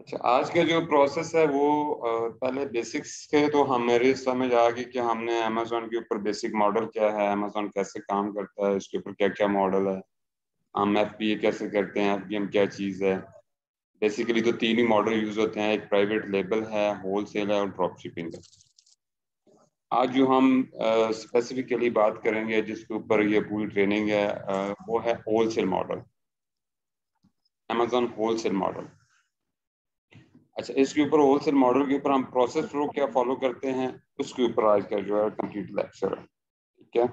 अच्छा, आज का जो प्रोसेस है वो पहले बेसिक्स के तो हमारे समझ आ गई कि हमने अमेजोन के ऊपर बेसिक मॉडल क्या है, अमेजोन कैसे काम करता है, इसके ऊपर क्या क्या मॉडल है, हम एफबीए कैसे करते हैं, एफबीएम क्या चीज़ है। बेसिकली तो तीन ही मॉडल यूज होते हैं, एक प्राइवेट लेबल है, होलसेल है और ड्रॉप शिपिंग है। आज जो हम स्पेसिफिकली बात करेंगे जिसके ऊपर ये पूरी ट्रेनिंग है, वो है wholesale model, Amazon wholesale model. अच्छा, इसके ऊपर होलसेल मॉडल के ऊपर हम प्रोसेस फ्लो क्या फॉलो करते हैं, उसके ऊपर आज का जो है कंप्लीट लेक्चर है। ठीक है।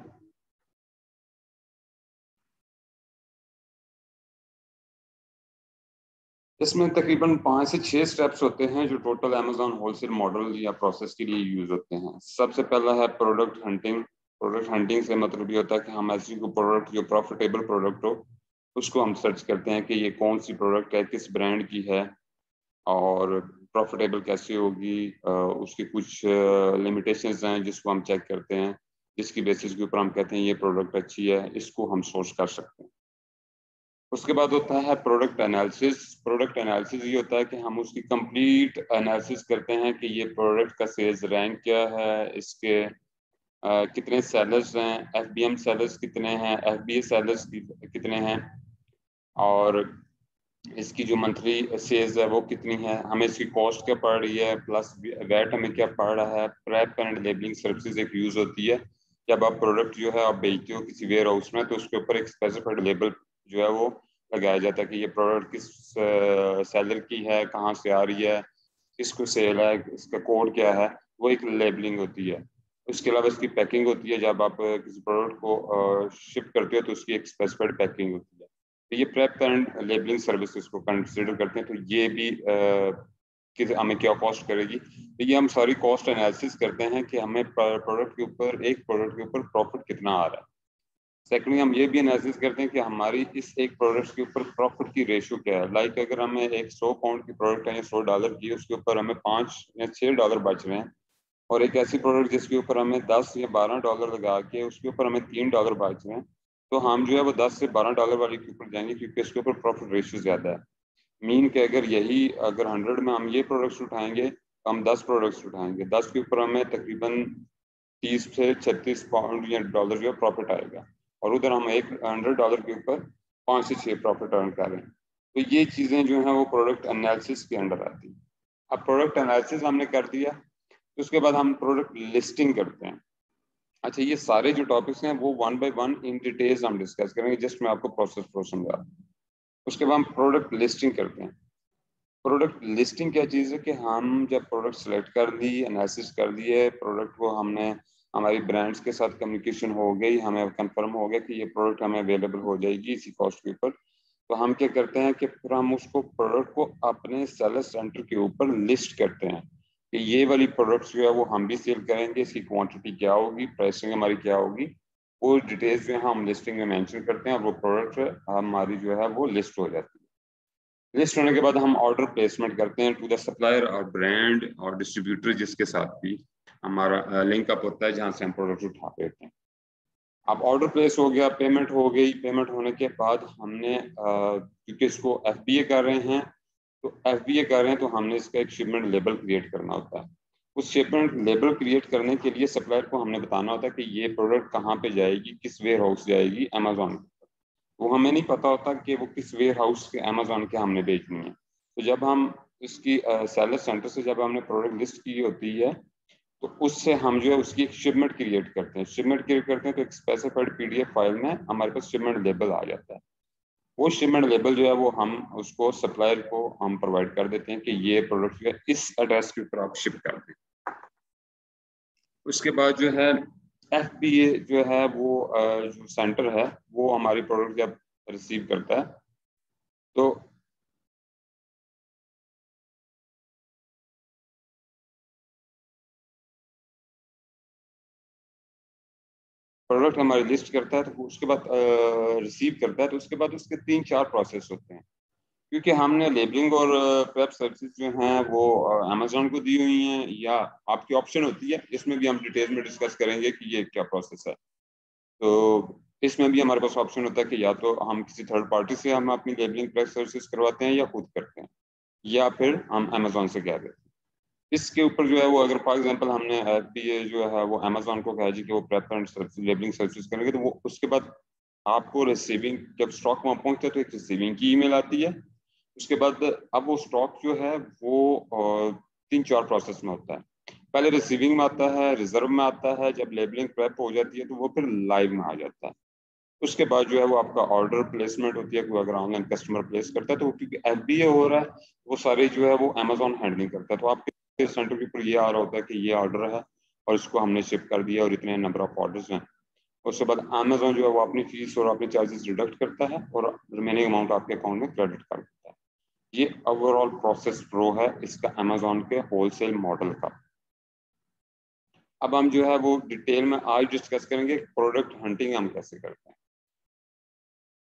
इसमें तकरीबन 5 से 6 स्टेप्स होते हैं जो टोटल अमेजोन होलसेल मॉडल या प्रोसेस के लिए यूज होते हैं। सबसे पहला है प्रोडक्ट हंटिंग। प्रोडक्ट हंटिंग से मतलब ये होता है कि हम ऐसी को प्रोडक्ट जो प्रॉफिटेबल प्रोडक्ट हो उसको हम सर्च करते हैं कि ये कौन सी प्रोडक्ट है, किस ब्रांड की है और प्रॉफिटेबल कैसे होगी। उसकी कुछ लिमिटेशंस हैं जिसको हम चेक करते हैं, जिसकी बेसिस के ऊपर हम कहते हैं ये प्रोडक्ट अच्छी है, इसको हम सोर्स कर सकते हैं। उसके बाद होता है प्रोडक्ट एनालिसिस। प्रोडक्ट एनालिसिस ये होता है कि हम उसकी कंप्लीट एनालिसिस करते हैं कि ये प्रोडक्ट का सेल्स रैंक क्या है, इसके कितने सेलर्स हैं, एफबीएम सेलर्स कितने हैं, एफबीए सेलर्स कितने हैं, और इसकी जो मंथली सेल्स है वो कितनी है, हमें इसकी कॉस्ट क्या पड़ रही है, प्लस वैट हमें क्या पड़ रहा है। प्रेप एंड लेबलिंग सर्विसेज एक यूज होती है। जब आप प्रोडक्ट जो है आप बेचते हो किसी वेयर हाउस में तो उसके ऊपर एक स्पेसिफाइड लेबल जो है वो लगाया जाता है कि ये प्रोडक्ट किस सेलर की है, कहाँ से आ रही है, किसको सेल है, इसका कोड क्या है। वो एक लेबलिंग होती है। उसके अलावा इसकी पैकिंग होती है। जब आप किसी प्रोडक्ट को शिप करते हो तो उसकी एक स्पेसिफाइड पैकिंग होती है। तो ये प्रेप एंड लेबलिंग सर्विसेज को कंसिडर करते हैं। तो ये भी कि हमें क्या कॉस्ट करेगी, तो ये हम सारी कॉस्ट एनालिसिस करते हैं कि हमें प्रोडक्ट के ऊपर, एक प्रोडक्ट के ऊपर प्रॉफिट कितना आ रहा है। सेकेंडली हम ये भी एनालिसिस करते हैं कि हमारी इस एक प्रोडक्ट के ऊपर प्रॉफिट की रेशियो क्या है। लाइक अगर हमें एक 100 पाउंड की प्रोडक्ट है या $100 की, उसके ऊपर हमें $5 या $6 बच रहे हैं, और एक ऐसी प्रोडक्ट जिसके ऊपर हमें $10 या $12 लगा के उसके ऊपर हमें $3 बच रहे हैं, तो हम जो है वो $10 से $12 वाली के ऊपर जाएंगे क्योंकि इसके ऊपर प्रॉफिट रेशियो ज्यादा है। मीन के अगर 100 में हम ये प्रोडक्ट्स उठाएंगे तो हम 10 प्रोडक्ट्स उठाएंगे, 10 के ऊपर हमें तकरीबन 30 से 36 पाउंड या डॉलर जो प्रॉफिट आएगा, और उधर हम एक $100 के ऊपर 5 से 6 प्रॉफिट अर्न कर रहे हैं। तो ये चीज़ें जो हैं वो प्रोडक्ट एनालिसिस के अंडर आती हैं। अब प्रोडक्ट एनालिसिस हमने कर दिया तो उसके बाद हम प्रोडक्ट लिस्टिंग करते हैं। अच्छा, ये सारे जो टॉपिक्स हैं वो one by one in details हम डिस्कस करेंगे। जस्ट मैं आपको प्रोसेस फ्लो समझा रहा हूं। उसके बाद हम प्रोडक्ट लिस्टिंग करते हैं। प्रोडक्ट लिस्टिंग क्या चीज़ है कि हम जब प्रोडक्ट सेलेक्ट कर ली, एनालिसिस कर दिए प्रोडक्ट को, हमने हमारी ब्रांड्स के साथ कम्युनिकेशन हो गई, हमें कंफर्म हो गया कि ये प्रोडक्ट हमें अवेलेबल हो जाएगी इसी कॉस्ट के ऊपर, तो हम क्या करते हैं कि फिर हम उसको प्रोडक्ट को अपने सेलर सेंटर के ऊपर लिस्ट करते हैं कि ये वाली प्रोडक्ट्स जो है वो हम भी सेल करेंगे, इसकी क्वांटिटी क्या होगी, प्राइसिंग हमारी क्या होगी, वो डिटेल्स जो है हम लिस्टिंग में मेंशन करते हैं और वो प्रोडक्ट हमारी जो है वो लिस्ट हो जाती है। लिस्ट होने के बाद हम ऑर्डर प्लेसमेंट करते हैं टू द सप्लायर और ब्रांड और डिस्ट्रीब्यूटर जिसके साथ भी हमारा लिंक अप होता है, जहां से हम प्रोडक्ट उठा लेते हैं। अब ऑर्डर प्लेस हो गया, पेमेंट हो गई, पेमेंट होने के बाद हमने क्योंकि इसको एफबीए कर रहे हैं, तो एफबीए कर रहे हैं तो हमने इसका एक शिपमेंट लेबल क्रिएट करना होता है। उस शिपमेंट लेबल क्रिएट करने के लिए सप्लायर को हमने बताना होता है कि ये प्रोडक्ट कहाँ पे जाएगी, किस वेयर हाउस जाएगी, अमेजोन। वो हमें नहीं पता होता कि वो किस वेयर हाउस के अमेजोन के हमने बेचनी है। तो जब हम इसकी सेलर सेंटर से जब हमने प्रोडक्ट लिस्ट की होती है तो उससे हम जो है उसकी एक शिपमेंट क्रिएट करते हैं। शिपमेंट क्रिएट करते हैं तो एक स्पेसिफाइड पीडीएफ फाइल में हमारे पास शिपमेंट लेबल आ जाता है। वो शिपमेंट लेबल जो है वो हम उसको सप्लायर को हम प्रोवाइड कर देते हैं कि ये प्रोडक्ट जो है इस एड्रेस के ऊपर आप शिप कर दें। उसके बाद जो है एफबीए जो है वो जो सेंटर है वो हमारी प्रोडक्ट जब रिसीव करता है तो प्रोडक्ट हमारी लिस्ट करता है, तो उसके बाद रिसीव करता है, तो उसके बाद उसके 3-4 प्रोसेस होते हैं। क्योंकि हमने लेबलिंग और प्रेप सर्विसेज जो हैं वो अमेजोन को दी हुई हैं, या आपकी ऑप्शन होती है, इसमें भी हम डिटेल में डिस्कस करेंगे कि ये क्या प्रोसेस है। तो इसमें भी हमारे पास ऑप्शन होता है कि या तो हम किसी थर्ड पार्टी से हम अपनी लेबलिंग प्रेप सर्विसेज करवाते हैं या खुद करते हैं। या फिर हम अमेजोन से कह दें। इसके ऊपर जो है वो अगर फॉर एग्जांपल हमने FBA जो है वो अमेजोन को कहा जी कि वो प्रेप एंड लेबलिंग सर्विस करेंगे, तो वो उसके बाद आपको रिसीविंग, जब स्टॉक वहां पहुंचता है तो एक रिसीविंग की ईमेल आती है। उसके बाद अब वो स्टॉक जो है वो 3-4 प्रोसेस में होता है। पहले रिसीविंग में आता है, रिजर्व में आता है, जब लेबलिंग प्रेप हो जाती है तो वो फिर लाइव में आ जाता है। उसके बाद जो है वो आपका ऑर्डर प्लेसमेंट होती है, कोई अगर ऑनलाइन कस्टमर प्लेस करता है तो क्योंकि FBA हो रहा है, वो सारे जो है वो अमेजोन हैंडलिंग करता है। तो आपके सेंटर के ऊपर ये आ रहा होता है कि ये ऑर्डर है और इसको हमने शिप कर दिया और इतने नंबर ऑफ ऑर्डर्स हैं। उसके बाद अमेजोन जो है वो अपनी फीस और अपने चार्जेस डिडक्ट करता है और रिमेनिंग अमाउंट आपके अकाउंट में क्रेडिट कर देता है। ये ओवरऑल प्रोसेस फ्लो है इसका अमेजोन के होलसेल मॉडल का। अब हम जो है वो डिटेल में आज डिस्कस करेंगे प्रोडक्ट हंटिंग हम कैसे करते हैं।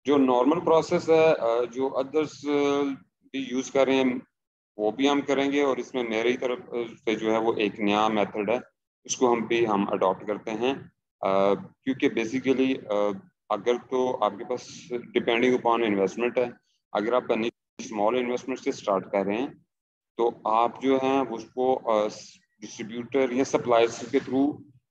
जो नॉर्मल प्रोसेस है जो अदर्स भी यूज कर रहे हैं वो भी हम करेंगे, और इसमें मेरी तरफ से जो है वो एक नया मेथड है, उसको हम अडॉप्ट करते हैं। क्योंकि बेसिकली अगर तो आपके पास डिपेंडिंग अपॉन इन्वेस्टमेंट है, अगर आप स्मॉल इन्वेस्टमेंट से स्टार्ट कर रहे हैं तो आप जो है उसको डिस्ट्रीब्यूटर या सप्लायर्स के थ्रू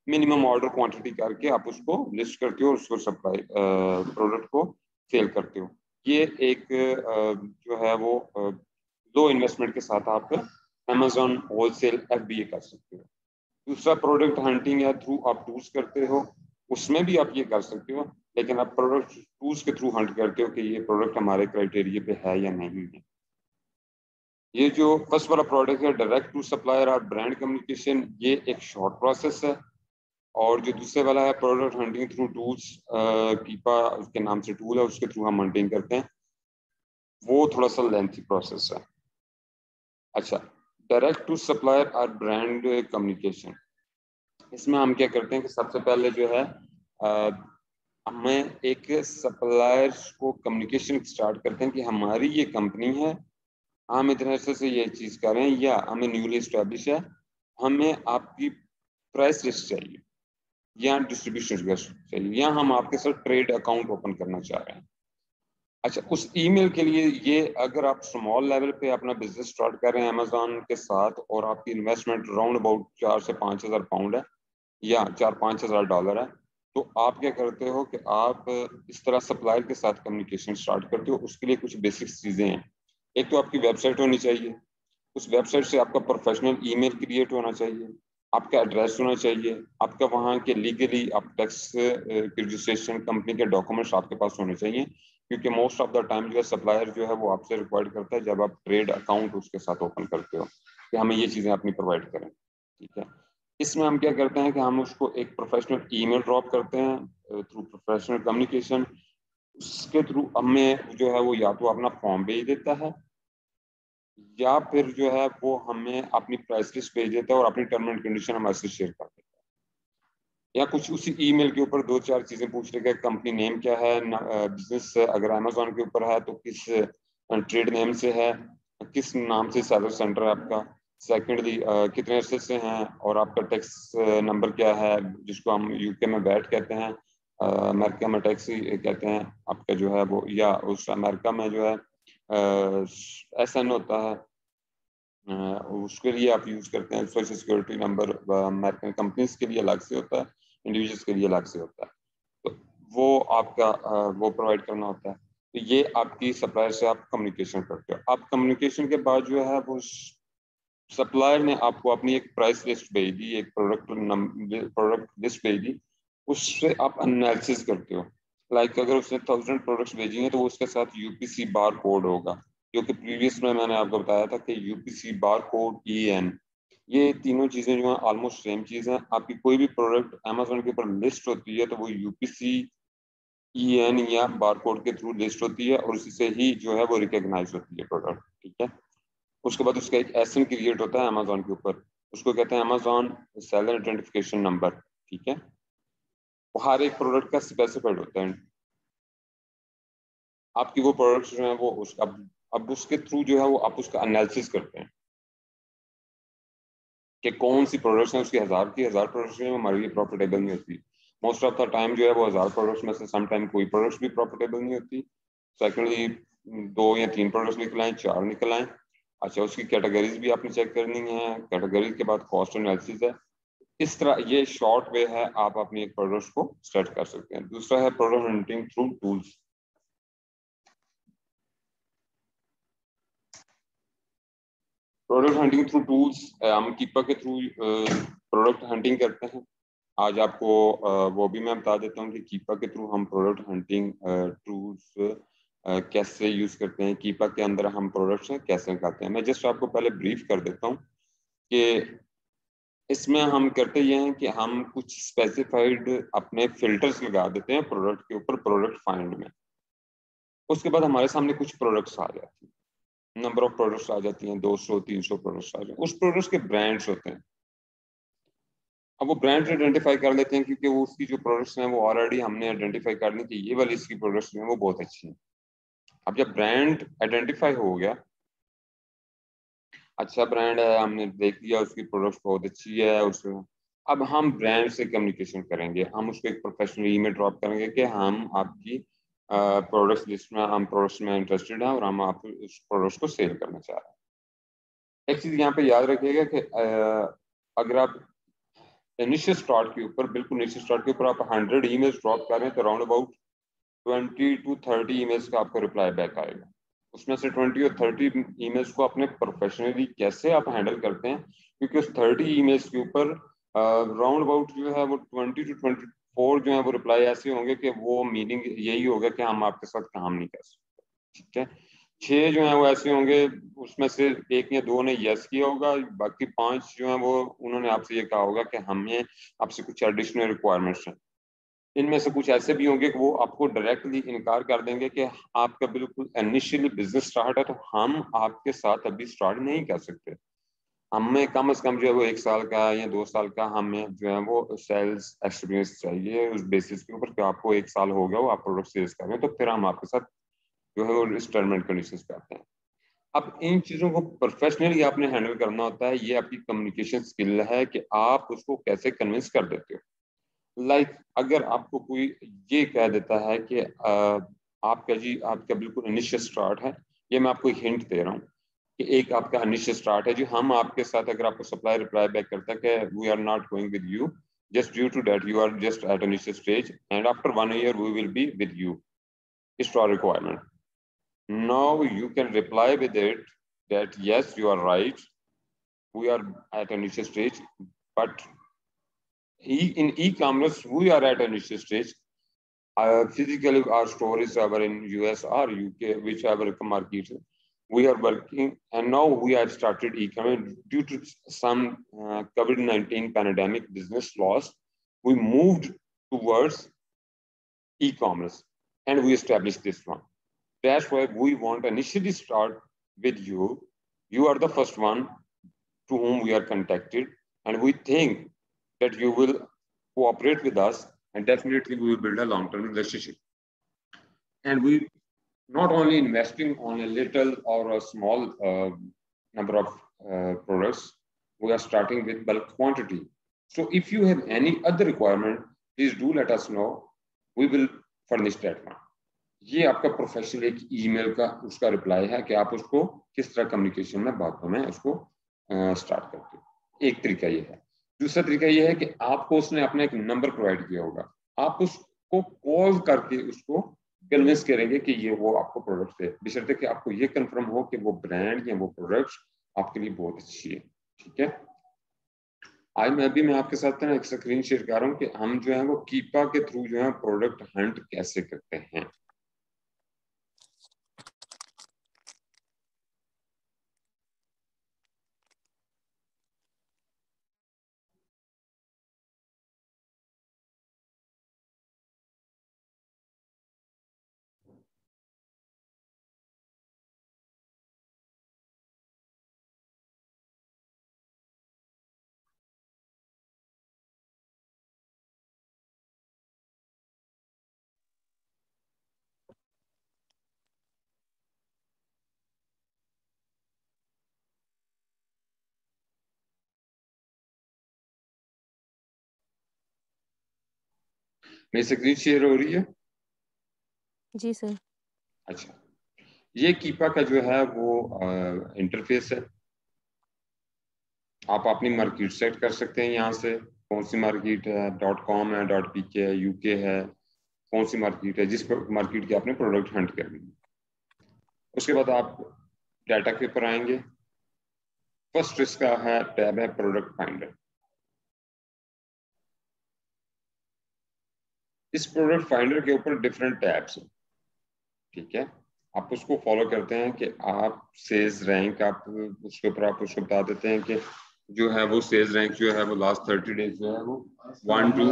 मिनिमम ऑर्डर क्वांटिटी करके आप उसको लिस्ट करते हो और उसको सप्लाई प्रोडक्ट को सेल करते हो। ये एक जो है वो लो इन्वेस्टमेंट के साथ आप अमेजोन होलसेल FBA कर सकते हो। दूसरा प्रोडक्ट हंटिंग या थ्रू आप टूल्स करते हो, उसमें भी आप ये कर सकते हो, लेकिन आप प्रोडक्ट टूल्स के थ्रू हंट करते हो कि ये प्रोडक्ट हमारे क्राइटेरिया पे है या नहीं है। ये जो फर्स्ट वाला प्रोडक्ट है डायरेक्ट टू सप्लायर और ब्रांड कम्युनिकेशन, ये एक शॉर्ट प्रोसेस है। और जो दूसरे वाला है प्रोडक्ट हंटिंग थ्रू टूल्स, कीपा उसके नाम से टूल है, उसके थ्रू हम हंटिंग करते हैं, वो थोड़ा सा लेंथी प्रोसेस है। अच्छा, डायरेक्ट टू सप्लायर और ब्रांड कम्युनिकेशन, इसमें हम क्या करते हैं कि सबसे पहले जो है हमें एक सप्लायर को कम्युनिकेशन स्टार्ट करते हैं कि हमारी ये कंपनी है, हम इतने अरसे से ये चीज़ कर रहे हैं या हमें न्यूली स्टैब्लिश है, हमें आपकी प्राइस लिस्ट चाहिए या डिस्ट्रीब्यूशन लिस्ट चाहिए या हम आपके साथ ट्रेड अकाउंट ओपन करना चाह रहे हैं। अच्छा, उस ईमेल के लिए ये अगर आप स्मॉल लेवल पे अपना बिजनेस स्टार्ट कर रहे हैं अमेजोन के साथ और आपकी इन्वेस्टमेंट राउंड अबाउट 4 से 5 हज़ार पाउंड है या 4-5 हज़ार डॉलर है, तो आप क्या करते हो कि आप इस तरह सप्लायर के साथ कम्युनिकेशन स्टार्ट करते हो। उसके लिए कुछ बेसिक चीज़ें हैं। एक तो आपकी वेबसाइट होनी चाहिए, उस वेबसाइट से आपका प्रोफेशनल ईमेल क्रिएट होना चाहिए, आपका एड्रेस होना चाहिए, आपका वहाँ के लीगली आप टैक्स रजिस्ट्रेशन कंपनी के डॉक्यूमेंट्स आपके पास होने चाहिए, क्योंकि मोस्ट ऑफ द टाइम जो है सप्लायर जो है वो आपसे रिक्वायर्ड करता है जब आप ट्रेड अकाउंट उसके साथ ओपन करते हो कि हमें ये चीज़ें अपनी प्रोवाइड करें। ठीक है, इसमें हम क्या करते हैं कि हम उसको एक प्रोफेशनल ईमेल ड्रॉप करते हैं थ्रू प्रोफेशनल कम्युनिकेशन। उसके थ्रू हमें जो है वो या तो अपना फॉर्म भेज देता है या फिर जो है वो हमें अपनी प्राइस लिस्ट भेज देता है और अपनी टर्म एंड कंडीशन हमारे से शेयर कर देता है, या कुछ उसी ईमेल के ऊपर 2-4 चीजें पूछ लेगा, कंपनी नेम क्या है, बिजनेस अगर अमेजोन के ऊपर है तो किस ट्रेड नेम से है, किस नाम से सेलर सेंटर है आपका, सेकेंडली कितने अरसे से हैं, और आपका टैक्स नंबर क्या है जिसको हम यूके में बैट कहते हैं, अमेरिका में टैक्स कहते हैं आपका जो है वो, या उस अमेरिका में जो है SN होता है, उसके लिए आप यूज करते हैं social security number. American companies के लिए अलग से होता है, इंडिविजुअल्स के लिए अलग से होता है, तो वो आपका वो प्रोवाइड करना होता है। तो ये आपकी सप्लायर से आप कम्युनिकेशन करते हो। आप कम्युनिकेशन के बाद जो है वो सप्लायर ने आपको अपनी एक प्राइस लिस्ट भेज दी, एक प्रोडक्ट लिस्ट भेज दी, उससे आप एनालिसिस करते हो। लाइक अगर उसने 1000 प्रोडक्ट्स भेजी हैं तो उसके साथ UPC बार कोड होगा, जो कि प्रीवियस में मैंने आपको बताया था कि UPC बार कोड, EN, ये तीनों चीजें जो है ऑलमोस्ट सेम चीज है। आपकी कोई भी प्रोडक्ट अमेजोन के ऊपर लिस्ट होती है तो वो UPC, EN या बार कोड के थ्रू लिस्ट होती है और उसी से ही जो है वो रिकॉग्नाइज होती है प्रोडक्ट। ठीक है, उसके बाद उसका एक SN क्रिएट होता है अमेजोन के ऊपर, उसको कहते हैं अमेजोन सेलर आइडेंटिफिकेशन नंबर। ठीक है, वो हर एक प्रोडक्ट का स्पेसिफाइड होता है। आपकी वो प्रोडक्ट्स जो है वो अब उसके थ्रू जो है वो आप उसका एनालिसिस करते हैं कि कौन सी प्रोडक्ट्स हैं, उसकी हज़ार प्रोडक्ट्स हैं हमारे लिए प्रॉफिटेबल नहीं होती। मोस्ट ऑफ द टाइम जो है वो 1000 प्रोडक्ट्स में से सम टाइम कोई प्रोडक्ट्स भी प्रॉफिटेबल नहीं होती। सेकेंडली 2 या 3 प्रोडक्ट्स निकल आए, 4 निकल आए, अच्छा, उसकी कैटेगरीज भी आपने चेक करनी है, कैटेगरीज के बाद कॉस्ट एनालिसिस है। इस तरह ये शॉर्ट वे है, आप अपनी एक प्रोडक्ट को स्टार्ट कर सकते हैं। दूसरा है product hunting through tools. Product hunting through tools, हम कीपा के थ्रू प्रोडक्ट हंटिंग करते हैं। आज आपको वो भी मैं बता देता हूँ कि कीपा के थ्रू हम प्रोडक्ट हंटिंग टूल्स कैसे यूज करते हैं, कीपा के अंदर हम प्रोडक्ट्स कैसे निकालते हैं। मैं जस्ट आपको पहले ब्रीफ कर देता हूँ कि इसमें हम करते ये हैं कि हम कुछ स्पेसिफाइड अपने फिल्टर्स लगा देते हैं प्रोडक्ट के ऊपर, प्रोडक्ट फाइंड में। उसके बाद हमारे सामने कुछ प्रोडक्ट्स आ जाती हैं, नंबर ऑफ प्रोडक्ट्स आ जाती हैं, 200-300 प्रोडक्ट्स आ जाते हैं। उस प्रोडक्ट्स के ब्रांड्स होते हैं। अब वो ब्रांड आइडेंटिफाई कर लेते हैं क्योंकि वो उसकी जो प्रोडक्ट्स हैं वो ऑलरेडी हमने आइडेंटिफाई कर ली कि ये वाली इसकी प्रोडक्ट्स हैं वो बहुत अच्छी हैं। अब जब ब्रांड आइडेंटिफाई हो गया, अच्छा ब्रांड है, हमने देख लिया उसकी प्रोडक्ट्स बहुत अच्छी है उसमें, अब हम ब्रांड से कम्युनिकेशन करेंगे। हम उसको एक प्रोफेशनल ईमेल ड्रॉप करेंगे कि हम आपकी प्रोडक्ट्स लिस्ट में, हम प्रोडक्ट्स में इंटरेस्टेड हैं और हम आप उस प्रोडक्ट्स को सेल करना चाह रहे हैं। एक चीज यहाँ पे याद रखिएगा कि अगर आप इनिशियल स्टार्ट के ऊपर, बिल्कुल इनिशियल स्टार्ट के ऊपर आप 100 ईमेल्स ड्रॉप कर रहे हैं तो अराउंड अबाउट 20 to 30 ईमेल्स का आपको रिप्लाई बैक आएगा। उसमें से 20 और 30 ईमेल्स को अपने प्रोफेशनली कैसे आप हैंडल करते हैं, क्योंकि उस 30 ईमेल्स के ऊपर राउंड अबाउट जो है वो 20 to 24 जो है वो रिप्लाई ऐसे होंगे कि वो मीनिंग यही होगा कि हम आपके साथ काम नहीं कर सकते। ठीक है, 6 जो है वो ऐसे होंगे, उसमें से 1 या 2 ने यस किया होगा, बाकी 5 जो है वो उन्होंने आपसे ये कहा होगा कि हमें आपसे कुछ एडिशनल रिक्वायरमेंट्स हैं। इनमें से कुछ ऐसे भी होंगे कि वो आपको डायरेक्टली इनकार कर देंगे कि आपका बिल्कुल इनिशियली बिजनेस स्टार्ट है तो हम आपके साथ अभी स्टार्ट नहीं कर सकते। हमें कम से कम जो है वो 1 साल का या 2 साल का हमें जो है वो सेल्स एक्सपीरियंस चाहिए। उस बेसिस के ऊपर कि आपको 1 साल हो गया वो आप प्रोडक्ट सेल्स कर रहे हैं तो फिर हम आपके साथ जो है वो टर्म एंड कंडीशन करते हैं। अब इन चीजों को प्रोफेशनली आपने हैंडल करना होता है। ये आपकी कम्युनिकेशन स्किल है कि आप उसको कैसे कन्विंस कर देते हो। अगर आपको कोई ये कह देता है कि आपका जी आपका बिल्कुल इनिशियल स्टार्ट है, ये मैं आपको एक हिंट दे रहा हूँ कि एक आपका इनिशियल स्टार्ट है जी, हम आपके साथ, अगर आपको सप्लाई रिप्लाई बैक करता है कि we are not going with you just due to that you are just at initial stage and after 1 year we will be with you, is our requirement. Now you can reply with it that yes you are right, we are at initial stage, but in e-commerce we are at initial stage. Physically, our store is ever in US or UK, whichever market we are working, and now we have started e-commerce due to some COVID-19 pandemic business loss. We moved towards e-commerce, and we established this one. That's why we want to initially start with you. You are the first one to whom we are contacted, and we think that you will cooperate with us, and definitely we will build a long-term relationship. And we not only investing on a little or a small number of products, we are starting with bulk quantity. So if you have any other requirement, please do let us know. We will furnish that one. ये आपका professional एक email का उसका reply है कि आप उसको किस तरह कम्युनिकेशन में बातों में उसको स्टार्ट करते हो। एक तरीका ये है। दूसरा तरीका ये है कि आपको उसने अपना एक नंबर प्रोवाइड किया होगा, आप उसको कॉल करके उसको कन्विंस करेंगे कि ये वो आपको प्रोडक्ट है, बशर्ते कि आपको ये कंफर्म हो कि वो ब्रांड या वो प्रोडक्ट आपके लिए बहुत अच्छी है। ठीक है, आज मैं आपके साथ ना एक स्क्रीन शेयर कर रहा हूँ कि हम जो है वो कीपा के थ्रू जो है प्रोडक्ट हंट कैसे करते हैं। मेरी स्क्रीन शेयर हो रही है? जी सर। अच्छा, ये कीपा का जो है वो इंटरफेस है। आप अपनी मार्केट सेट कर सकते हैं यहाँ से, कौन सी मार्केट है, .com है, .pk है, UK है, कौन सी मार्केट है, जिस मार्केट के आपने प्रोडक्ट हंट करनी है। उसके बाद आप डाटा के ऊपर आएंगे। फर्स्ट इसका है टैब है प्रोडक्ट फाइंडर। इस प्रोडक्ट फाइंडर के ऊपर डिफरेंट टैब्स हैं, ठीक है। आप उसको फॉलो करते हैं कि आप सेल्स रैंक, आप उसके ऊपर आप उसको बता देते हैं कि जो है वो सेल्स रैंक जो है वो लास्ट 30 डेज जो है वो 1 to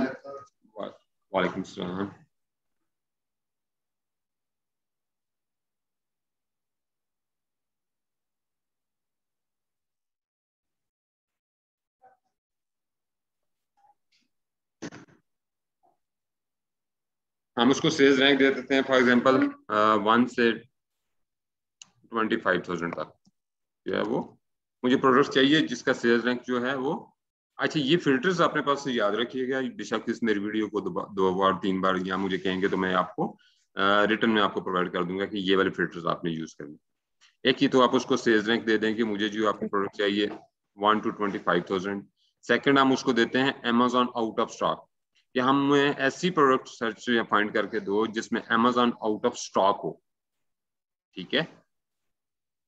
वालेकुम सलाम। हम उसको सेल्स रैंक दे देते हैं फॉर एग्जांपल 1 से 25,000 तक जो है वो मुझे प्रोडक्ट चाहिए जिसका सेल्स रैंक जो है वो। अच्छा, ये फिल्टर्स अपने पास से याद रखिएगा, बेशक इस मेरी वीडियो को दो बार 3 बार या मुझे कहेंगे तो मैं आपको रिटर्न में आपको प्रोवाइड कर दूंगा कि ये वाले फिल्टर्स आपने यूज करने। एक ही तो आप उसको सेल्स रैंक दे दें कि मुझे जो आपकी प्रोडक्ट चाहिए 1 to 25,000। सेकंड हम उसको देते हैं अमेजोन आउट ऑफ स्टॉक, कि हमें ऐसी प्रोडक्ट सर्च या फाइंड करके दो जिसमें अमेजोन आउट ऑफ स्टॉक हो, ठीक है।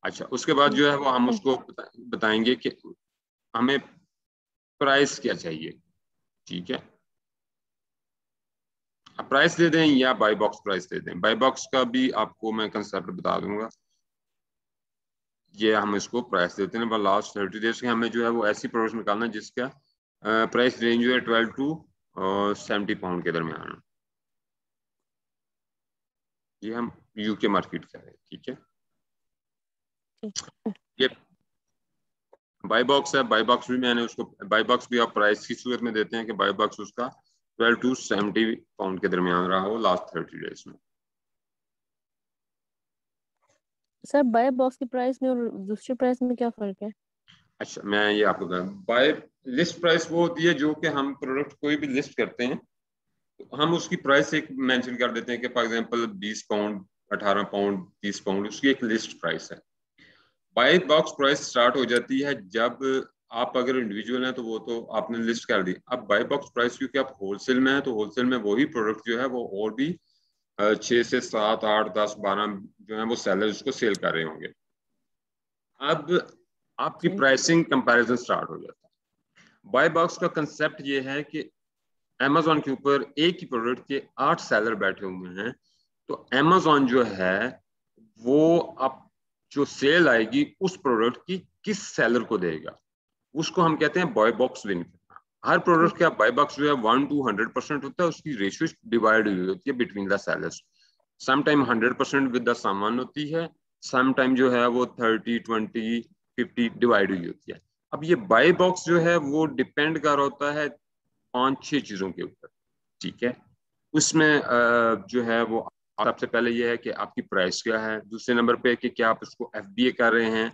अच्छा, उसके बाद जो है वो हम उसको बताएंगे कि हमें प्राइस क्या चाहिए, ठीक है। आप प्राइस दे दें या बाई बॉक्स प्राइस दे दें, बाई बॉक्स का भी आपको मैं कंसेप्ट बता दूंगा। ये हम इसको प्राइस देते हैं, लास्ट 30 डेज के हमें जो है वो ऐसी प्रोडक्ट निकालना है जिसका प्राइस रेंज जो है 12 to 70 पाउंड के दरमियान। ये हम UK मार्केट का है, ठीक है। ये बाई बॉक्स है, बाई बॉक्स भी मैंने उसको, बाई बॉक्स भी आप प्राइस की सूरत में देते हैं कि बाई बॉक्स उसका 12 to 70 पाउंड के दरमियान रहा हो लास्ट 30 डेज में। सर बाय बॉक्स की प्राइस में और दूसरे प्राइस में क्या फर्क है? अच्छा, मैं ये आपको बताऊं, बाय लिस्ट प्राइस वो होती है जो कि हम प्रोडक्ट कोई भी लिस्ट करते हैं तो हम उसकी प्राइस एक मेंशन कर देते हैं कि for example 20 pound, 18 pound, 30 pound, उसकी एक लिस्ट प्राइस है। बाय बॉक्स प्राइस स्टार्ट हो जाती है जब आप अगर इंडिविजुअल हैं तो वो तो आपने लिस्ट कर दी। अब बाय बॉक्स प्राइस क्योंकि आप होलसेल में है तो होलसेल में वही प्रोडक्ट जो है वो और भी 6 से 7, 8, 10, 12 जो है वो सेलर उसको सेल कर रहे होंगे। अब आपकी प्राइसिंग कंपैरिजन स्टार्ट हो जाता है। बाय बॉक्स का कंसेप्ट ये है कि अमेजोन के ऊपर एक ही प्रोडक्ट के 8 सेलर बैठे हुए हैं, तो अमेजोन जो है वो अब जो सेल आएगी उस प्रोडक्ट की किस सेलर को देगा, उसको हम कहते हैं बाय बॉक्स विन करना। हर प्रोडक्ट का बाय बॉक्स जो है 1 to 100% होता है, उसकी रेशियो डिवाइड हुई होती है between the sellers. Sometime 100% with the सामान होती है, समटाइम जो है वो 30, 20, 50 डिवाइड हुई होती है। अब ये बाय बॉक्स जो है वो डिपेंड कर होता है 5-6 चीजों के ऊपर, ठीक है। उसमें जो है वो सबसे पहले ये है कि आपकी प्राइस क्या है, दूसरे नंबर पे कि क्या आप उसको FBA कर रहे हैं,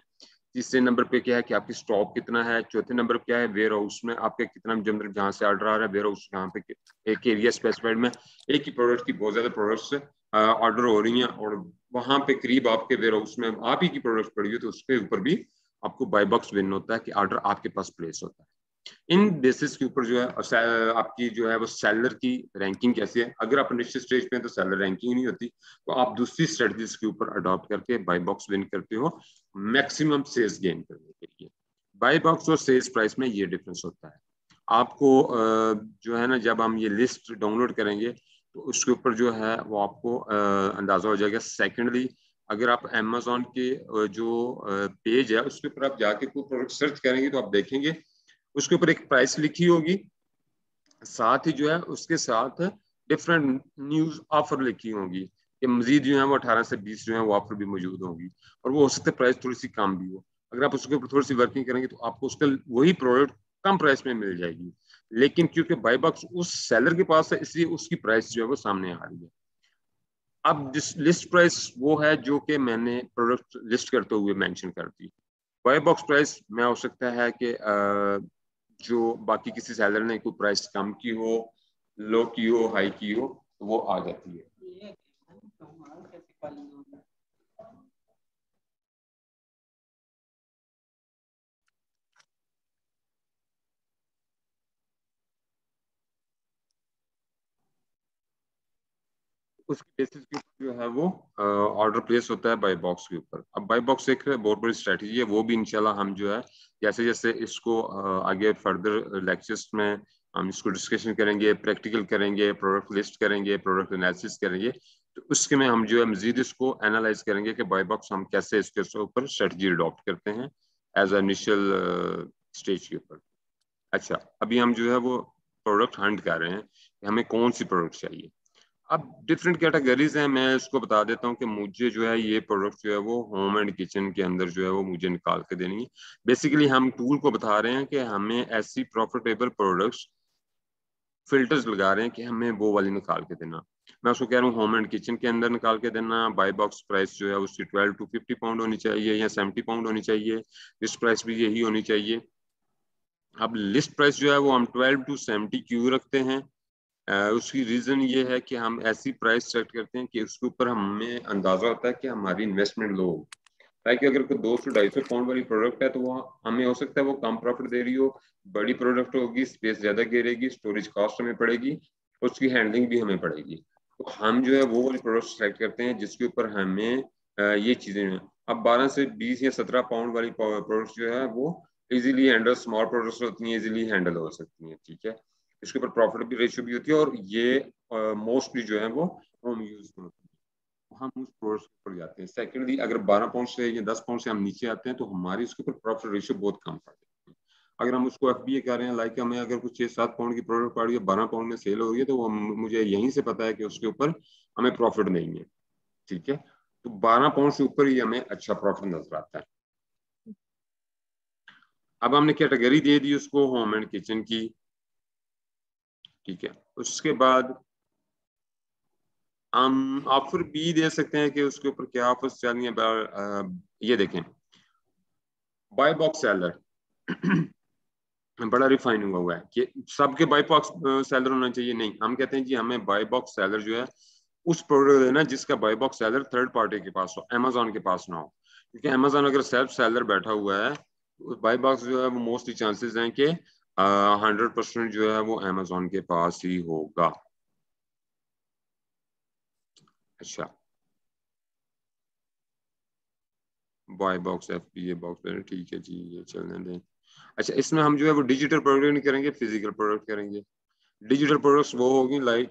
तीसरे नंबर पे क्या है कि आपकी स्टॉक कितना है, चौथे नंबर क्या है वेयर हाउस में आपके कितना जहां से ऑर्डर आ रहा है वेयर हाउस यहाँ पे एक एरिया स्पेसिफाइड में एक ही प्रोडक्ट की बहुत ज्यादा प्रोडक्ट्स ऑर्डर हो रही हैं और वहां पे करीब आपके वेयर हाउस में आप ही की प्रोडक्ट पड़ी है तो उसके ऊपर भी आपको बाय बॉक्स विन होता है कि ऑर्डर आपके पास प्लेस होता है। इन बेसिस के ऊपर जो है आपकी जो है वो सेलर की रैंकिंग कैसी है। अगर आप निश्चित स्टेज पे हैं तो सेलर रैंकिंग नहीं होती, तो आप दूसरी स्ट्रेटजीज के ऊपर अडॉप्ट करके बाय बॉक्स विन करते हो मैक्सिमम सेल्स गेन करने के लिए। बाय बॉक्स और सेल्स प्राइस में ये डिफरेंस होता है। आपको जो है ना जब हम ये लिस्ट डाउनलोड करेंगे तो उसके ऊपर जो है वो आपको अंदाजा हो जाएगा। सेकेंडली, अगर आप अमेजोन के जो पेज है उसके ऊपर आप जाके कोई प्रोडक्ट सर्च करेंगे तो आप देखेंगे उसके ऊपर एक प्राइस लिखी होगी, साथ ही जो है उसके साथ डिफरेंट न्यूज ऑफर लिखी होगी कि मजीद जो है वो 18 से 20 जो है वो ऑफर भी मौजूद होंगी और वो हो सकता है प्राइस थोड़ी सी कम भी हो। अगर आप उसके ऊपर थोड़ी सी वर्किंग करेंगे तो आपको उसका वही प्रोडक्ट कम प्राइस में मिल जाएगी, लेकिन क्योंकि बाय बॉक्स उस सेलर के पास है इसलिए उसकी प्राइस जो है वो सामने आ रही है। अब लिस्ट प्राइस वो है जो कि मैंने प्रोडक्ट लिस्ट करते हुए मेंशन कर दी। बाय बॉक्स प्राइस में हो सकता है कि जो बाकी किसी सेलर ने कोई प्राइस कम की हो, लो की हो, हाई की हो, तो वो आ जाती है। उसकी बेसिस के ऊपर जो है वो ऑर्डर प्लेस होता है बाय बॉक्स के ऊपर। अब बाय बॉक्स एक बहुत बड़ी स्ट्रेटजी है, वो भी इंशाल्लाह हम जो है जैसे जैसे इसको आगे फर्दर लेक्चर्स में हम इसको डिस्कशन करेंगे, प्रैक्टिकल करेंगे, प्रोडक्ट लिस्ट करेंगे, प्रोडक्ट एनालिसिस करेंगे, तो उसके में हम जो है मजीद इसको एनालाइज करेंगे कि बाय बॉक्स हम कैसे इसके ऊपर स्ट्रेटजी अडॉप्ट करते हैं एज इनिशियल स्टेज के ऊपर। अच्छा, अभी हम जो है वो प्रोडक्ट हंट कर रहे हैं कि हमें कौन सी प्रोडक्ट चाहिए। अब डिफरेंट कैटेगरीज हैं, मैं इसको बता देता हूँ कि मुझे जो है ये प्रोडक्ट जो है वो होम एंड किचन के अंदर जो है वो मुझे निकाल के देनी है। बेसिकली हम टूल को बता रहे हैं कि हमें ऐसी प्रॉफिटेबल प्रोडक्ट्स फिल्टर्स लगा रहे हैं कि हमें वो वाली निकाल के देना। मैं उसको कह रहा हूँ होम एंड किचन के अंदर निकाल के देना। बाय बॉक्स प्राइस जो है उसकी 12 to 50 पाउंड होनी चाहिए या 70 पाउंड होनी चाहिए। लिस्ट प्राइस भी यही होनी चाहिए। अब लिस्ट प्राइस जो है वो हम 12 to 70 क्यों रखते हैं? उसकी रीजन ये है कि हम ऐसी प्राइस सेट करते हैं कि उसके ऊपर हमें अंदाजा होता है कि हमारी इन्वेस्टमेंट लो हो। ताकि अगर कोई 200-250 पाउंड वाली प्रोडक्ट है तो वो हमें हो सकता है वो कम प्रॉफिट दे रही हो, बड़ी प्रोडक्ट होगी, स्पेस ज्यादा घेरेगी, स्टोरेज कॉस्ट हमें पड़ेगी, उसकी हैंडलिंग भी हमें पड़ेगी। तो हम जो है वो वाली प्रोडक्ट सेलेक्ट करते हैं जिसके ऊपर हमें ये चीजें हैं। अब 12 से 20 या 17 पाउंड वाली प्रोडक्ट जो है वो इजीली हैंडल, स्मॉल प्रोडक्ट्स होती हैं, इजीली हैंडल हो सकती हैं, ठीक है। इसके ऊपर प्रॉफिट भी रेशियो भी होती है और ये मोस्टली जो है वो होम यूज में होती है। हम उस प्रोडक्ट के ऊपर जाते हैं। सेकेंडली, अगर 12 पाउंड से या 10 पाउंड से हम नीचे आते हैं तो हमारी उसके ऊपर प्रॉफिट रेशियो बहुत कम पड़ जाती है। अगर हम उसको एफबीए कर रहे हैं, लाइक हमें अगर कुछ 6-7 पाउंड की प्रोडक्ट पड़ रही है, 12 पाउंड में सेल हो रही है, तो वो मुझे यहीं से पता है कि उसके ऊपर हमें प्रॉफिट नहीं है, ठीक है। तो 12 पाउंड से ऊपर ही हमें अच्छा प्रॉफिट नजर आता है। अब हमने कैटेगरी दे दी उसको होम एंड किचन की, ठीक है। उसके बाद हम ऑफर भी दे सकते हैं कि उसके ऊपर क्या ऑफर्स चल रही है। ये देखें, बाय बॉक्स सेलर बड़ा रिफाइन हुआ है कि सबके बाय बॉक्स सेलर होना चाहिए, नहीं। हम कहते हैं जी हमें बाय बॉक्स सेलर जो है उस प्रोडक्ट देना जिसका buy box seller third party के पास हो, अमेजोन के पास ना हो। क्योंकि अमेजोन अगर सेल्फ सेलर बैठा हुआ है, बाय बॉक्स जो है वो मोस्टली चांसेस हैं कि 100% जो है वो अमेजोन के पास ही होगा। अच्छा, बाय बॉक्स एफबीए बॉक्स, ठीक है जी, ये चलने दें। अच्छा, इसमें हम जो है वो डिजिटल प्रोडक्ट नहीं करेंगे, फिजिकल प्रोडक्ट करेंगे। डिजिटल प्रोडक्ट्स वो होगी लाइक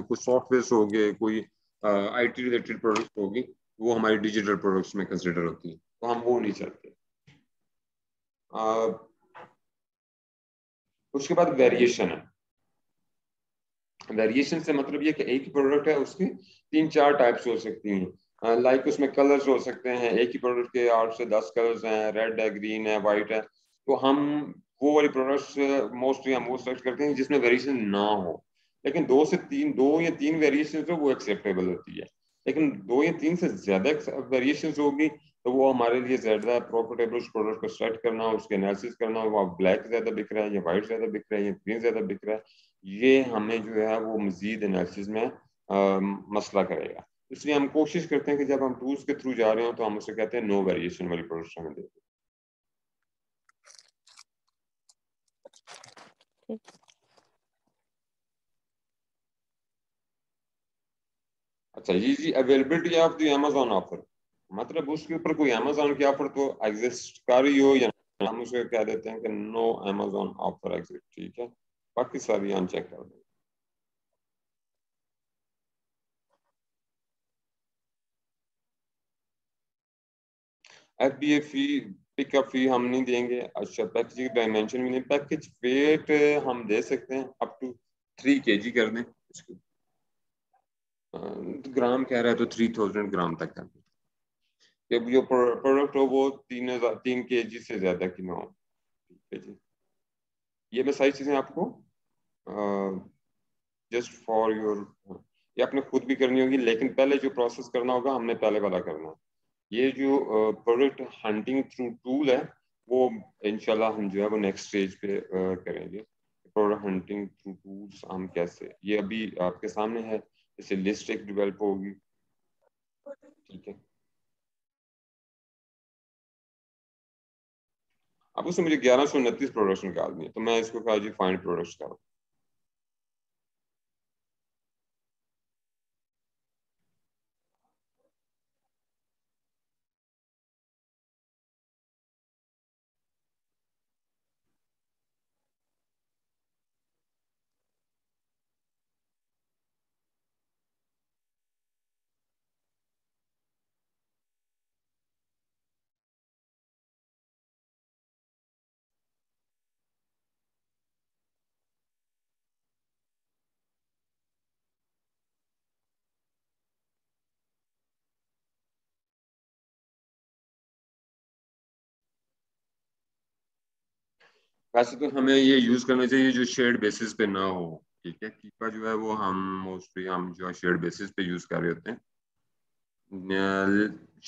कुछ सॉफ्टवेयर हो गए, कोई आईटी रिलेटेड प्रोडक्ट्स होगी, वो हमारी डिजिटल प्रोडक्ट्स में कंसिडर होती है, तो हम वो नहीं चाहते। उसके बाद वेरिएशन है। वेरिएशन से मतलब ये कि एक ही प्रोडक्ट है, उसकी 3-4 टाइप्स हो सकती हैं। लाइक उसमें कलर्स हो सकते हैं, एक ही प्रोडक्ट के 8 से 10 कलर्स हैं, रेड है, ग्रीन है, वाइट है। तो हम वो वाली प्रोडक्ट्स मोस्टली हम वो सेलेक्ट करते हैं जिसमें वेरिएशन ना हो। लेकिन 2 या 3 वेरिएशन जो वो एक्सेप्टेबल होती है। लेकिन 2 या 3 से ज्यादा वेरिएशन होगी तो वो हमारे लिए ज्यादा प्रॉफिटेबल उस प्रोडक्ट को सेलेक्ट करना, उसके एनालिसिस करना, वो ब्लैक ज्यादा बिक रहा है या व्हाइट ज्यादा बिक रहा है या ग्रीन ज्यादा बिक रहा है, ये हमें जो है वो मजीद एनालिसिस में मसला करेगा। इसलिए हम कोशिश करते हैं कि जब हम टूल्स के थ्रू जा रहे हो तो हम उसे कहते हैं नो वेरिएशन वाली प्रोडक्ट हमें दे। ठीक। अच्छा, ये जी availability of the Amazon offer, मतलब उसके ऊपर कोई अमेजोन की ऑफर तो एग्जिस्ट कर रही हो या हम उसे कह देते हैं कि नो अमेजोन ऑफर एग्जिस्ट, ठीक है। बाकी सारी अनचेक कर दें। एफबीए फी, पिकअप फी हम नहीं देंगे। अच्छा, पैकेजिंग डायमेंशन भी नहीं, पैकेज वेट हम दे सकते हैं अप टू 3 kg कर दें इसको। ग्राम कह रहा है तो 3000 ग्राम तक कर दें कि जो प्रोडक्ट हो वो 3 kg से ज्यादा की ना हो, ठीक है जी। ये मैं सारी चीजें आपको जस्ट फॉर योर, ये आपने खुद भी करनी होगी, लेकिन पहले जो प्रोसेस करना होगा हमने पहले वाला करना है। ये जो प्रोडक्ट हंटिंग थ्रू टूल है वो इंशाल्लाह हम जो है वो नेक्स्ट स्टेज पे करेंगे। प्रोडक्ट हंटिंग थ्रू टूल्स हम कैसे, ये अभी आपके सामने है, जैसे लिस्ट एक डेवलप होगी, ठीक है। अब उससे मुझे 1129 प्रोडक्ट्स निकालनी है, तो मैं इसको कहा जी फाइंड प्रोडक्ट्स करो। वैसे तो हमें ये यूज करना चाहिए जो शेयर्ड बेसिस पे ना हो, ठीक है। कीपा जो है वो हम मोस्टली हम जो शेयर्ड बेसिस पे यूज कर रहे होते हैं।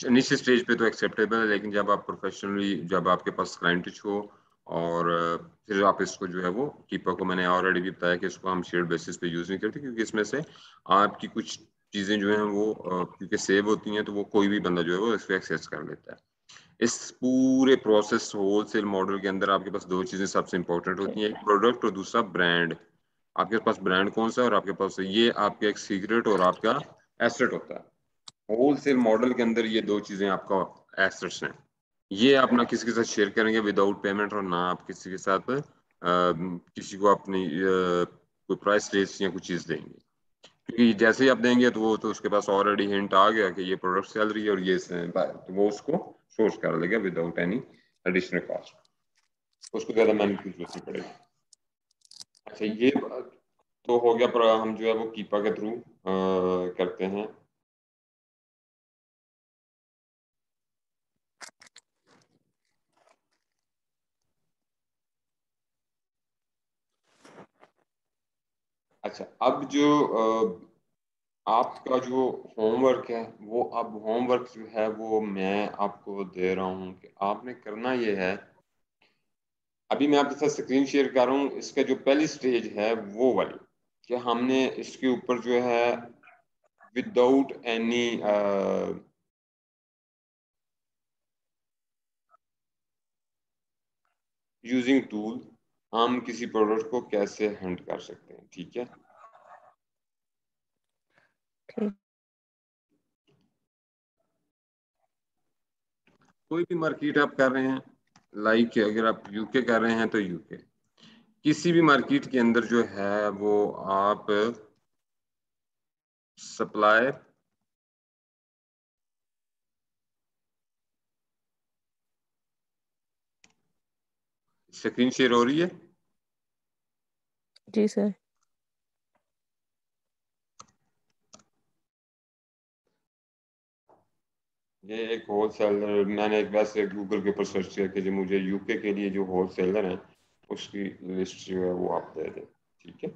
इनिशियल स्टेज पे तो एक्सेप्टेबल है, लेकिन जब आप प्रोफेशनली, जब आपके पास क्लाइंट हो और फिर आप इसको जो है वो कीपर को, मैंने ऑलरेडी भी बताया कि इसको हम शेयर्ड बेसिस पे यूज नहीं करते, क्योंकि इसमें से आपकी कुछ चीजें जो हैं वो क्योंकि सेव होती हैं, तो वो कोई भी बंदा जो है वो इसको एक्सेस कर लेता है। इस पूरे प्रोसेस होलसेल मॉडल के अंदर आपके पास दो चीजें सबसे इंपॉर्टेंट होती हैं, एक प्रोडक्ट और दूसरा ब्रांड। आपके पास ब्रांड कौन सा है और आपके पास ये आपका एक सीक्रेट और आपका एसेट होता है। होलसेल मॉडल के अंदर ये दो चीजें आपका एसेट्स हैं। ये आप ना किसी के साथ शेयर करेंगे विदाउट पेमेंट, और ना आप किसी के साथ किसी को अपनी कोई प्राइस लिस्ट या कुछ चीज देंगे, क्योंकि जैसे ही आप देंगे तो वो तो उसके पास ऑलरेडी हिंट आ गया कि ये प्रोडक्ट चल रही है और ये तो वो उसको सोर्स कर लेगा विदाउट एनी एडिशनल कॉस्ट, उसको ज्यादा मेहनत की जरूरत नहीं पड़ेगी। अच्छा, ये तो हो गया, पर हम जो है वो कीपा के थ्रू करते हैं। अच्छा, अब जो आपका जो होमवर्क है, वो अब होमवर्क जो है वो मैं आपको दे रहा हूँ कि आपने करना ये है। अभी मैं आपके साथ स्क्रीन शेयर कर रहा हूँ, इसका जो पहली स्टेज है वो वाली, कि हमने इसके ऊपर जो है विदाउट एनी यूजिंग टूल हम किसी प्रोडक्ट को कैसे हंट कर सकते हैं, ठीक है। ठीक। कोई भी मार्केट आप कर रहे हैं, लाइक अगर आप यूके कर रहे हैं तो यूके, किसी भी मार्केट के अंदर जो है वो आप सप्लायर, स्क्रीन शेयर हो रही है। जी सर। ये एक होलसेलर, मैंने एक वैसे गूगल के ऊपर सर्च किया कि जो मुझे यूके के लिए जो होलसेलर है उसकी लिस्ट जो है वो आप दे दें, ठीक है।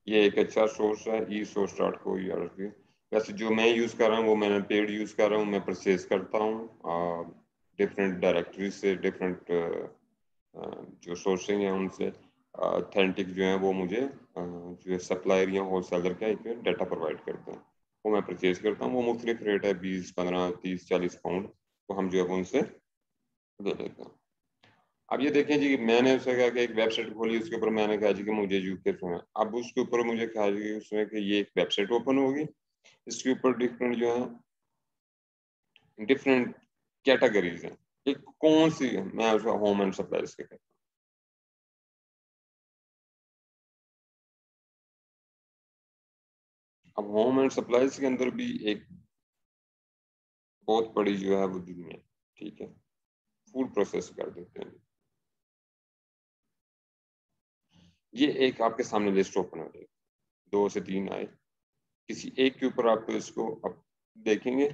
ये एक अच्छा सोर्स है, ई सोर्स डॉट को ई। वैसे जो मैं यूज़ कर रहा हूँ वो मैंने पेड यूज़ कर रहा हूँ, मैं परचेज करता हूँ डिफरेंट डायरेक्टरी से, डिफरेंट जो सोर्सिंग है उनसे ऑथेंटिक जो है वो मुझे जो सप्लायर या होलसेलर का एक डाटा प्रोवाइड करते हैं, वो मैं परचेज करता हूँ। वो मुख्तलिफ रेट है, 20, 15, 30, 40 पाउंड, तो हम जो है वो उनसे ले लेते हैं। अब ये देखें जी, मैंने उससे कहा कि एक वेबसाइट खोली, उसके ऊपर मैंने कहा जी कि मुझे यूके से है। अब उसके ऊपर मुझे कहा जी उसमें कि ये एक वेबसाइट ओपन होगी, इसके ऊपर डिफरेंट जो है डिफरेंट कैटेगरीज हैं। एक कौन सी है, मैं उसका होम एंड सप्लाईज के कहता हूँ। अब होम एंड सप्लाईज के अंदर भी एक बहुत बड़ी जो है वो दुनिया है, ठीक है। फूड प्रोसेस कर देते हैं, ये एक आपके सामने लिस्ट ओपन हो जाएगी, 2 से 3 आए, किसी एक के ऊपर आप इसको अब देखेंगे।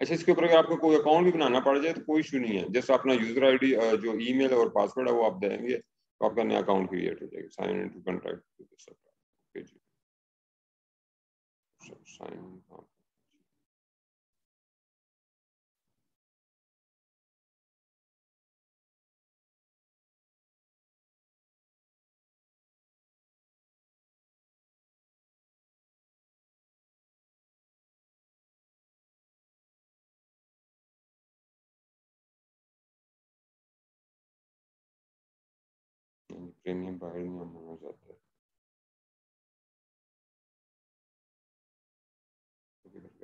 अच्छा, इसके ऊपर अगर आपको कोई अकाउंट भी बनाना पड़ जाए तो कोई इशू नहीं है, जैसे अपना यूजर आईडी जो ईमेल और पासवर्ड है वो आप देंगे तो आपका नया अकाउंट क्रिएट हो जाएगा। Sign in to contact, sign. Premium बाहर नहीं मांगा जाता है,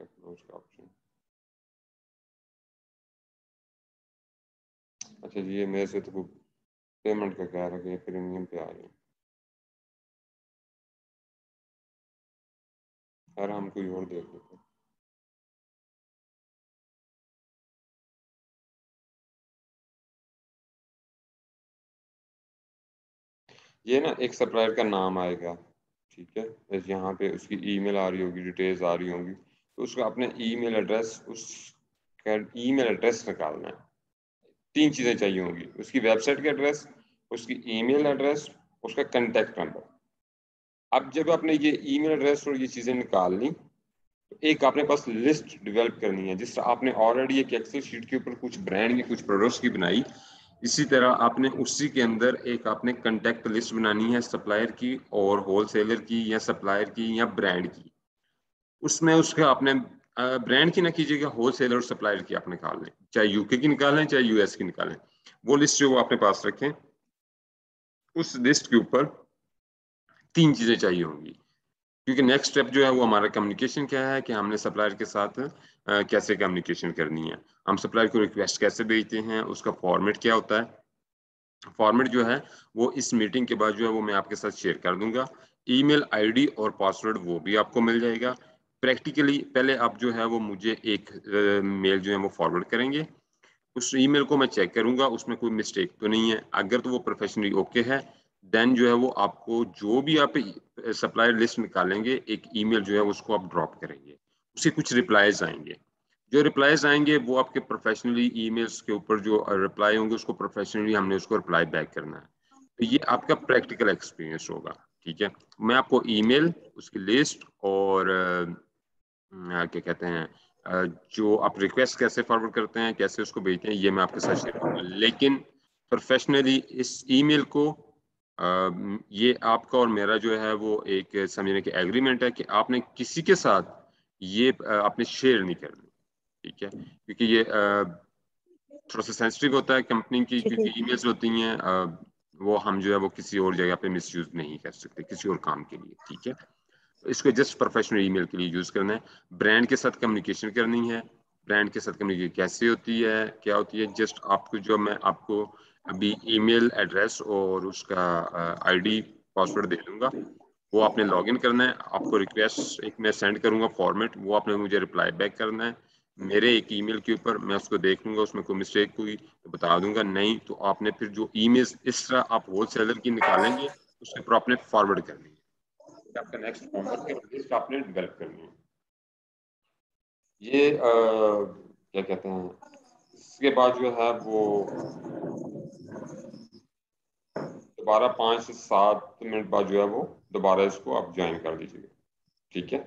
क्लोज का ऑप्शन। अच्छा जी, ये मेरे से तो पेमेंट का कह रहा है कि प्रीमियम पे आ रही है। यार हम कोई और देख लेते हैं। ये ना एक सप्लायर का नाम आएगा, ठीक है। बस यहाँ पे उसकी ईमेल आ रही होगी, डिटेल्स आ रही होंगी, तो उसका अपने ईमेल एड्रेस, उसका ईमेल एड्रेस निकालना है। 3 चीजें चाहिए होंगी, उसकी वेबसाइट का एड्रेस, उसकी ईमेल एड्रेस, उसका कांटेक्ट नंबर। अब जब आपने ये ईमेल एड्रेस और ये चीजें निकाल ली, तो एक आपने पास लिस्ट डेवलप करनी है। जिस तरह आपने ऑलरेडी एक एक्सेल शीट के ऊपर कुछ ब्रांड की, कुछ प्रोडक्ट्स की बनाई, इसी तरह आपने उसी के अंदर एक आपने कांटेक्ट लिस्ट बनानी है सप्लायर की और होलसेलर की या सप्लायर की या ब्रांड की। उसमें उसका आपने ब्रांड की ना कीजिएगा, होलसेलर और सप्लायर की आप निकाल लें, चाहे यूके की निकालें चाहे यूएस की निकालें। वो लिस्ट जो आपने पास रखें, उस लिस्ट के ऊपर 3 चीजें चाहिए होंगी, क्योंकि नेक्स्ट स्टेप जो है वो हमारा कम्युनिकेशन क्या है कि हमने सप्लायर के साथ कैसे कम्युनिकेशन करनी है, हम सप्लायर को रिक्वेस्ट कैसे भेजते हैं, उसका फॉर्मेट क्या होता है। फॉर्मेट जो है वो इस मीटिंग के बाद जो है वो मैं आपके साथ शेयर कर दूंगा। ईमेल आईडी और पासवर्ड वो भी आपको मिल जाएगा। प्रैक्टिकली पहले आप जो है वो मुझे एक मेल जो है वो फॉरवर्ड करेंगे, उस ईमेल को मैं चेक करूंगा उसमें कोई मिस्टेक तो नहीं है। अगर तो वो प्रोफेशनली ओके है, देन जो है वो आपको जो भी आप सप्लायर लिस्ट निकालेंगे, एक ईमेल जो है उसको आप ड्रॉप करेंगे, उसके कुछ रिप्लाईज आएंगे। जो रिप्लाईज आएंगे वो आपके प्रोफेशनली ईमेल्स के ऊपर जो रिप्लाई होंगे उसको प्रोफेशनली हमने उसको रिप्लाई बैक करना है। तो ये आपका प्रैक्टिकल एक्सपीरियंस होगा। ठीक है, मैं आपको ईमेल, उसकी लिस्ट और क्या कहते हैं जो आप रिक्वेस्ट कैसे फॉरवर्ड करते हैं, कैसे उसको भेजते हैं, ये मैं आपके साथ शेयर करूंगा। लेकिन प्रोफेशनली इस ईमेल को ये आपका और मेरा जो है वो एक समझने की एग्रीमेंट है कि आपने किसी के साथ ये आपने शेयर नहीं करनी। ठीक है, क्योंकि ये थोड़ा सा सेंसिटिव होता है कंपनी की, ठीक है। क्योंकि ईमेल्स होती हैं वो हम जो है वो किसी और जगह पे मिसयूज नहीं कर सकते किसी और काम के लिए। ठीक है, इसको जस्ट प्रोफेशनल ईमेल के लिए यूज करना है। ब्रांड के साथ कम्युनिकेशन करनी है। ब्रांड के साथ कम्युनिकेशन कैसे होती है, क्या होती है, जस्ट आपको जो मैं आपको अभी ईमेल एड्रेस और उसका आईडी पासवर्ड दे दूंगा, वो आपने लॉगिन करना है। आपको रिक्वेस्ट एक मैं सेंड करूंगा फॉर्मेट, वो आपने मुझे रिप्लाई बैक करना है मेरे एक ईमेल के ऊपर। मैं उसको देख लूंगा, उसमें कोई मिस्टेक हुई तो बता दूंगा, नहीं तो आपने फिर जो ईमेल इस तरह आप होलसेलर की निकालेंगे उसके ऊपर आपने फॉरवर्ड करनी है। आपका नेक्स्ट होमवर्क है, लिस्ट आपने डेवलप करनी है। ये क्या कहते हैं, इसके बाद जो है वो दोबारा 5 से 7 मिनट बाद जो है वो दोबारा इसको आप ज्वाइन कर लीजिएगा। ठीक है।